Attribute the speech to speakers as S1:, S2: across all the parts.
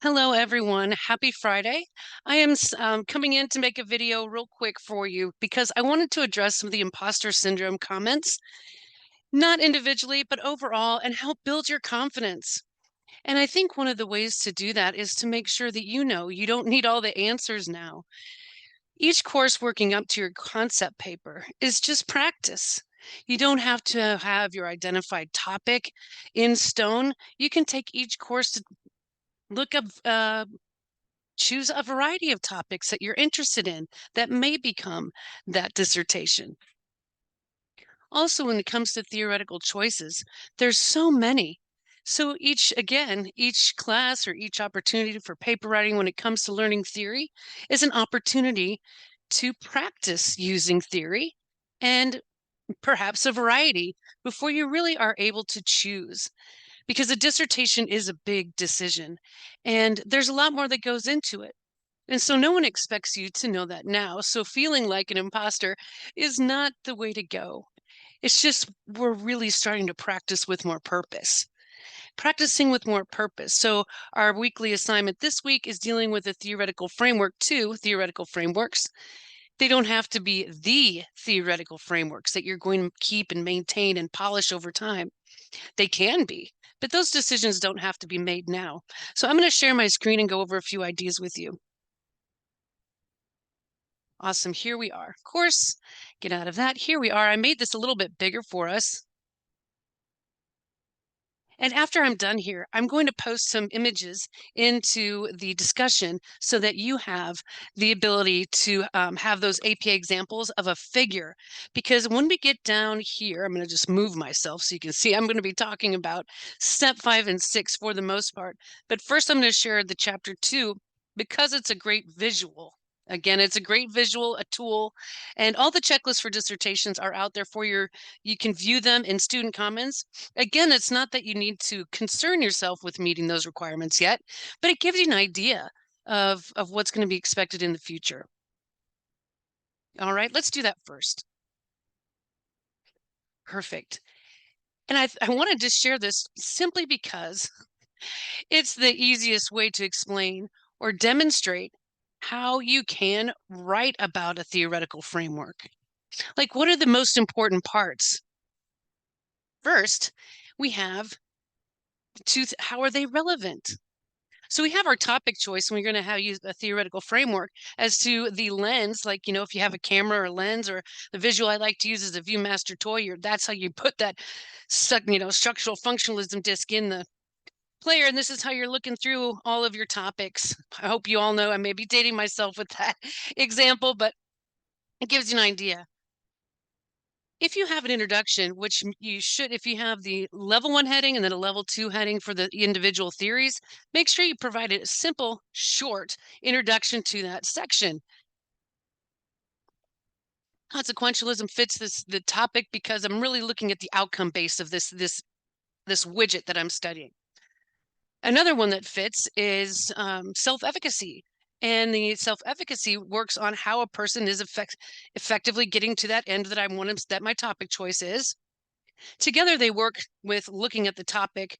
S1: Hello, everyone. Happy Friday. I am coming in to make a video real quick for you because I wanted to address some of the imposter syndrome comments, not individually, but overall, and help build your confidence. And I think one of the ways to do that is to make sure that you know you don't need all the answers now. Each course working up to your concept paper is just practice. You don't have to have your identified topic in stone. You can take each course to look up choose a variety of topics that you're interested in that may become that dissertation. Also, when it comes to theoretical choices, there's so many. So each class or each opportunity for paper writing when it comes to learning theory is an opportunity to practice using theory and perhaps a variety before you really are able to choose. Because a dissertation is a big decision and there's a lot more that goes into it. And so no one expects you to know that now. So feeling like an imposter is not the way to go. It's just we're really starting to practice with more purpose. Practicing with more purpose. So our weekly assignment this week is dealing with a theoretical framework, two theoretical frameworks. They don't have to be the theoretical frameworks that you're going to keep and maintain and polish over time. They can be, but those decisions don't have to be made now. So I'm going to share my screen and go over a few ideas with you. Awesome. Here we are. Of course, get out of that. Here we are. I made this a little bit bigger for us. And after I'm done here, I'm going to post some images into the discussion so that you have the ability to have those APA examples of a figure. Because when we get down here, I'm going to just move myself so you can see I'm going to be talking about step 5 and 6 for the most part. But first, I'm going to share the chapter 2 because it's a great visual. Again, it's a great visual, a tool, and all the checklists for dissertations are out there for you can view them in student comments. Again, it's not that you need to concern yourself with meeting those requirements yet, but it gives you an idea of what's going to be expected in the future. All right, let's do that first. Perfect. And I wanted to share this simply because it's the easiest way to explain or demonstrate how you can write about a theoretical framework. Like, what are the most important parts? First, we have how are they relevant? So we have our topic choice, and we're going to use a theoretical framework as to the lens. Like, if you have a camera or lens, or the visual I like to use is a ViewMaster toy, that's how you put that, structural functionalism disc in the player. And this is how you're looking through all of your topics. I hope you all know I may be dating myself with that example, but it gives you an idea. If you have an introduction, which you should, if you have the level 1 heading and then a level 2 heading for the individual theories, make sure you provide a simple, short introduction to that section. Consequentialism fits the topic because I'm really looking at the outcome base of this widget that I'm studying. Another one that fits is self-efficacy. And the self-efficacy works on how a person is effectively getting to that end that I want that my topic choice is. Together, they work with looking at the topic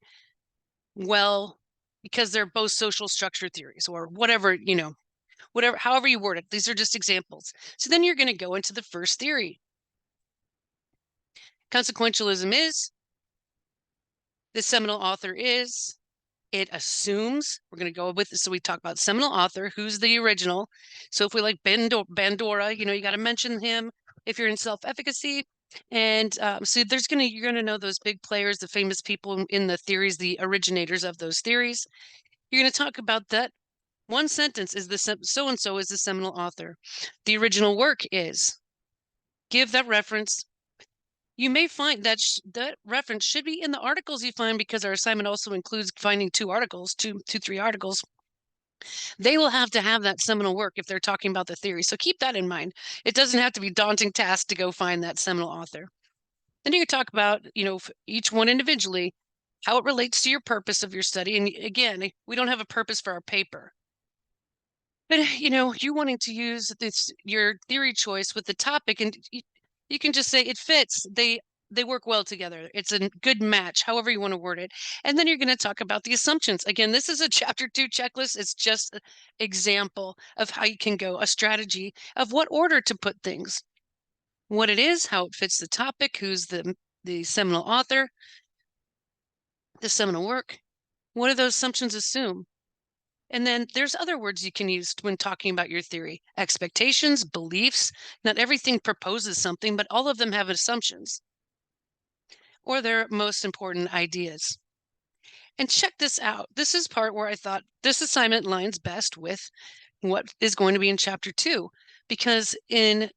S1: well, because they're both social structure theories or whatever, however you word it. These are just examples. So then you're going to go into the first theory. Consequentialism is, the seminal author is, it assumes, we're going to go with this. So we talk about seminal author, who's the original. So if we like Bandura, you got to mention him if you're in self-efficacy. And so you're going to know those big players, the famous people in the theories, the originators of those theories. You're going to talk about that. One sentence is the so-and-so is the seminal author. The original work is, give that reference. You may find that that reference should be in the articles you find, because our assignment also includes finding three articles. They will have to have that seminal work if they're talking about the theory. So keep that in mind. It doesn't have to be a daunting task to go find that seminal author. Then you talk about, each one individually, how it relates to your purpose of your study. And again, we don't have a purpose for our paper. But, you wanting to use your theory choice with the topic, and you can just say it fits. they work well together. It's a good match, however you want to word it. And then you're going to talk about the assumptions. Again, this is a chapter 2 checklist. It's just an example of how you can go, a strategy of what order to put things, what it is, how it fits the topic, who's the seminal author, the seminal work. What do those assumptions assume? And then there's other words you can use when talking about your theory. Expectations, beliefs. Not everything proposes something, but all of them have assumptions or their most important ideas. And check this out. This is part where I thought this assignment lines best with what is going to be in chapter 2, because in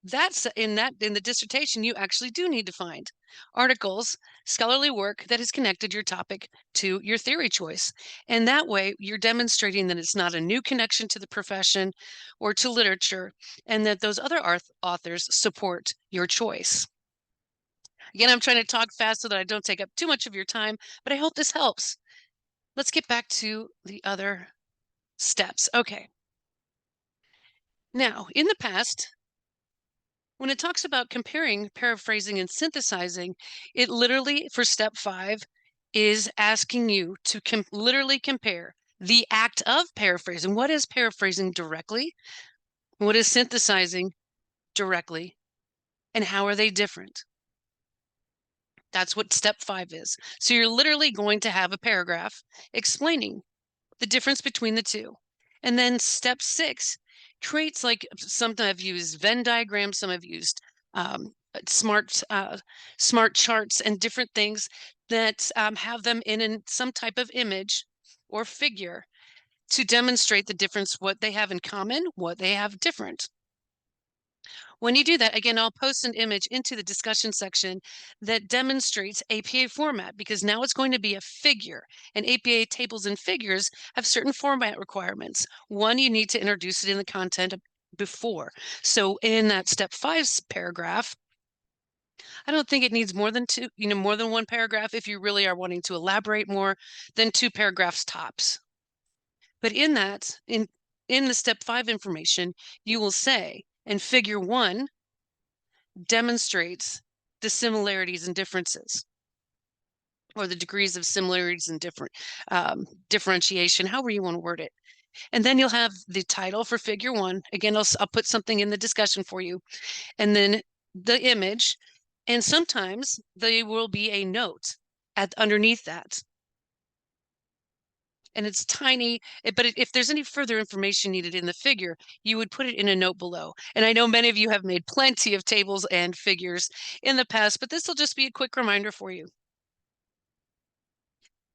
S1: the dissertation, you actually do need to find articles, scholarly work that has connected your topic to your theory choice. And that way you're demonstrating that it's not a new connection to the profession or to literature, and that those other authors support your choice. Again, I'm trying to talk fast so that I don't take up too much of your time, but I hope this helps. Let's get back to the other steps. Okay. Now, in the past, when it talks about comparing, paraphrasing, and synthesizing, it literally, for step 5, is asking you to literally compare the act of paraphrasing. What is paraphrasing directly? What is synthesizing directly? And how are they different? That's what step 5 is. So you're literally going to have a paragraph explaining the difference between the two. And then step 6 creates, like, something I've used Venn diagrams, some I've used smart charts and different things that have them in some type of image or figure to demonstrate the difference, what they have in common, what they have different. When you do that, again, I'll post an image into the discussion section that demonstrates APA format, because now it's going to be a figure, and APA tables and figures have certain format requirements. One, you need to introduce it in the content before. So in that step 5 paragraph, I don't think it needs more than more than one paragraph. If you really are wanting to elaborate more than 2 paragraphs tops. But in that, in the step 5 information, you will say, and figure 1 demonstrates the similarities and differences, or the degrees of similarities and differentiation, however you want to word it. And then you'll have the title for figure 1. Again, I'll put something in the discussion for you. And then the image. And sometimes there will be a note underneath that. And it's tiny, but if there's any further information needed in the figure, you would put it in a note below. And I know many of you have made plenty of tables and figures in the past, but this will just be a quick reminder for you.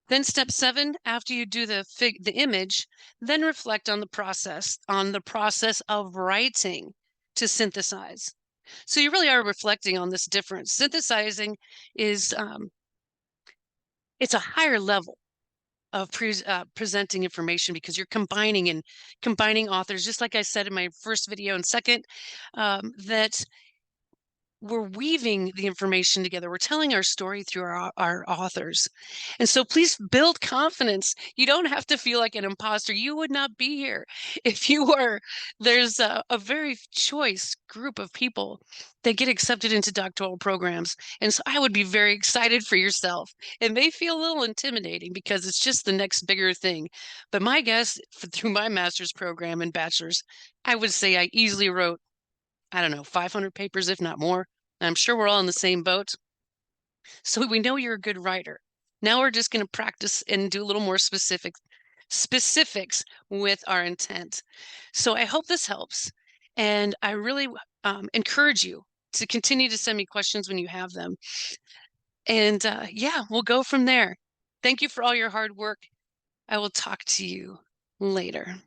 S1: Then step 7, after you do the image, then reflect on the process of writing to synthesize. So you really are reflecting on this difference. Synthesizing is it's a higher level of presenting information, because you're combining authors, just like I said in my first video and second, that we're weaving the information together. We're telling our story through our authors. And so please build confidence. You don't have to feel like an imposter. You would not be here if you were. There's a very choice group of people that get accepted into doctoral programs. And so I would be very excited for yourself. It may feel a little intimidating because it's just the next bigger thing. But my guess, through my master's program and bachelor's, I would say I easily wrote, I don't know, 500 papers, if not more. I'm sure we're all in the same boat. So we know you're a good writer. Now we're just going to practice and do a little more specifics with our intent. So I hope this helps. And I really encourage you to continue to send me questions when you have them. And yeah, we'll go from there. Thank you for all your hard work. I will talk to you later.